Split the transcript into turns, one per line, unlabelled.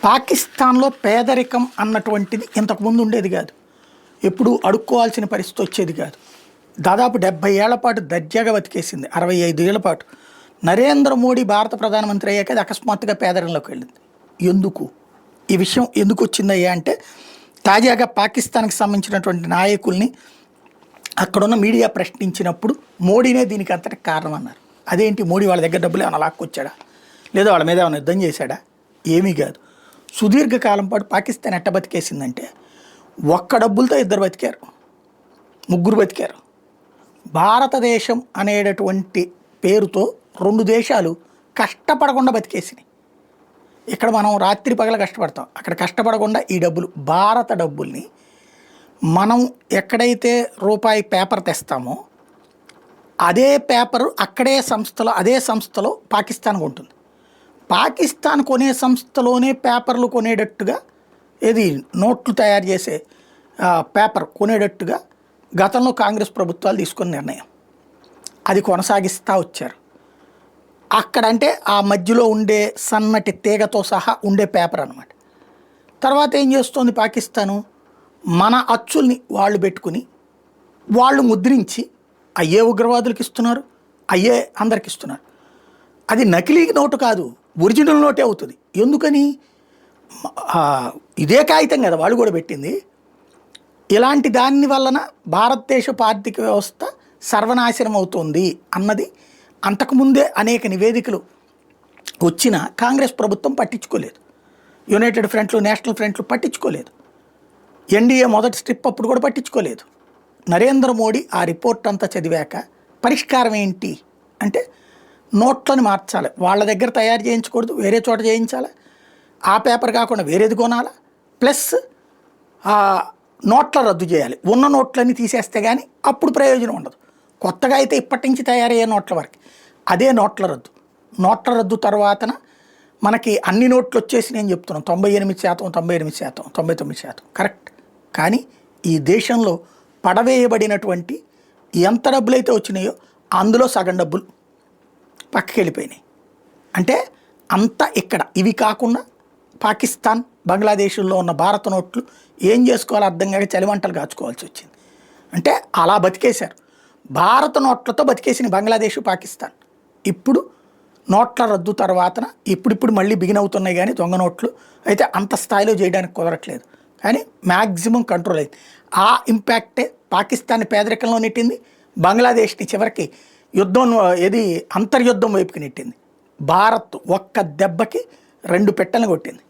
పాకిస్తాన్లో పేదరికం అన్నటువంటిది ఇంతకుముందు ఉండేది కాదు. ఎప్పుడు అడుక్కోవాల్సిన పరిస్థితి వచ్చేది కాదు. దాదాపు 70 ఏళ్ల పాటు దర్జాగా బతికేసింది. 65 ఏళ్ల పాటు. నరేంద్ర మోడీ భారత ప్రధానమంత్రి అయ్యాక అది అకస్మాత్తుగా పేదరికంలోకి వెళ్ళింది. ఎందుకు ఈ విషయం ఎందుకు వచ్చిందయ్యా అంటే, తాజాగా పాకిస్తాన్కి సంబంధించినటువంటి నాయకుల్ని అక్కడున్న మీడియా ప్రశ్నించినప్పుడు మోడీనే దీనికి అంతటి కారణం అన్నారు. అదేంటి, మోడీ వాళ్ళ దగ్గర డబ్బులు ఏమైనా లాక్కొచ్చాడా, లేదా వాళ్ళ మీద ఏమైనా యుద్ధం చేశాడా? ఏమీ కాదు. సుదీర్ఘకాలం పాటు పాకిస్తాన్ ఎట్ట బతికేసిందంటే, ఒక్క డబ్బులతో ఇద్దరు బతికారు, ముగ్గురు బతికారు. భారతదేశం అనేటటువంటి పేరుతో 2 దేశాలు కష్టపడకుండా బతికేసినాయి. ఇక్కడ మనం రాత్రి పగల కష్టపడతాం, అక్కడ కష్టపడకుండా ఈ డబ్బులు, భారత డబ్బుల్ని మనం ఎక్కడైతే రూపాయి పేపర్ తెస్తామో అదే పేపరు అదే సంస్థలో పాకిస్తాన్కి ఉంటుంది. పాకిస్తాన్ కొనే సంస్థలోనే పేపర్లు కొనేటట్టుగా, ఏది నోట్లు తయారు చేసే పేపర్ కొనేటట్టుగా గతంలో కాంగ్రెస్ ప్రభుత్వాలు తీసుకున్న నిర్ణయం. అది కొనసాగిస్తూ వచ్చారు. అక్కడంటే ఆ మధ్యలో ఉండే సన్నటి తీగతో సహా ఉండే పేపర్ అన్నమాట. తర్వాత ఏం చేస్తోంది పాకిస్తాను, మన అచ్చుల్ని వాళ్ళు పెట్టుకుని వాళ్ళు ముద్రించి అయ్యే ఉగ్రవాదులకు ఇస్తున్నారు, అయ్యే అందరికి ఇస్తున్నారు. అది నకిలీ నోటు కాదు, ఒరిజినల్ నోటే అవుతుంది. ఎందుకని, ఇదే కాగితం కదా వాళ్ళు కూడా పెట్టింది. ఇలాంటి దాని వలన భారతదేశపు ఆర్థిక వ్యవస్థ సర్వనాశనం అవుతుంది అన్నది అంతకుముందే అనేక నివేదికలు వచ్చినా కాంగ్రెస్ ప్రభుత్వం పట్టించుకోలేదు. యునైటెడ్ ఫ్రంట్లు, నేషనల్ ఫ్రంట్లు పట్టించుకోలేదు. ఎన్డీఏ మొదటి స్ట్రిప్ అప్పుడు కూడా పట్టించుకోలేదు. నరేంద్ర మోడీ ఆ రిపోర్ట్ అంతా చదివాక పరిష్కారం ఏంటి అంటే, నోట్లను మార్చాలి, వాళ్ళ దగ్గర తయారు చేయించకూడదు, వేరే చోట చేయించాలి, ఆ పేపర్ కాకుండా వేరేది కొనాలి, ప్లస్ నోట్ల రద్దు చేయాలి. ఉన్న నోట్లన్నీ తీసేస్తే కానీ అప్పుడు ప్రయోజనం ఉండదు. కొత్తగా అయితే ఇప్పటి నుంచి తయారయ్యే నోట్ల వరకు అదే నోట్ల రద్దు. నోట్ల రద్దు తర్వాతన మనకి అన్ని నోట్లు వచ్చేసి నేను చెప్తున్నాను 98%, 98%, 99% కరెక్ట్. కానీ ఈ దేశంలో పడవేయబడినటువంటి ఎంత డబ్బులు అయితే వచ్చినాయో అందులో సగం డబ్బులు పక్కకి వెళ్ళిపోయినాయి. అంటే అంతా ఇక్కడ. ఇవి కాకుండా పాకిస్తాన్, బంగ్లాదేశ్లో ఉన్న భారత నోట్లు ఏం చేసుకోవాలో అర్థం కాక చలిమంటలు కాచుకోవాల్సి వచ్చింది. అంటే అలా బతికేశారు. భారత నోట్లతో బతికేసిన బంగ్లాదేశ్, పాకిస్తాన్. ఇప్పుడు నోట్ల రద్దు తర్వాతన ఇప్పుడు మళ్ళీ బిగిన్ అవుతున్నాయి, కానీ దొంగ నోట్లు అయితే అంత స్థాయిలో చేయడానికి కుదరట్లేదు. కానీ మ్యాక్సిమం కంట్రోల్ అయింది. ఆ ఇంపాక్టే పాకిస్తాన్ పేదరికంలో నెట్టింది, బంగ్లాదేశ్ని చివరికి యుద్ధం, ఏది అంతర్యుద్ధం వైపుకి నెట్టింది. భారత్ ఒక్క దెబ్బకి 2 పెట్టెలను కొట్టింది.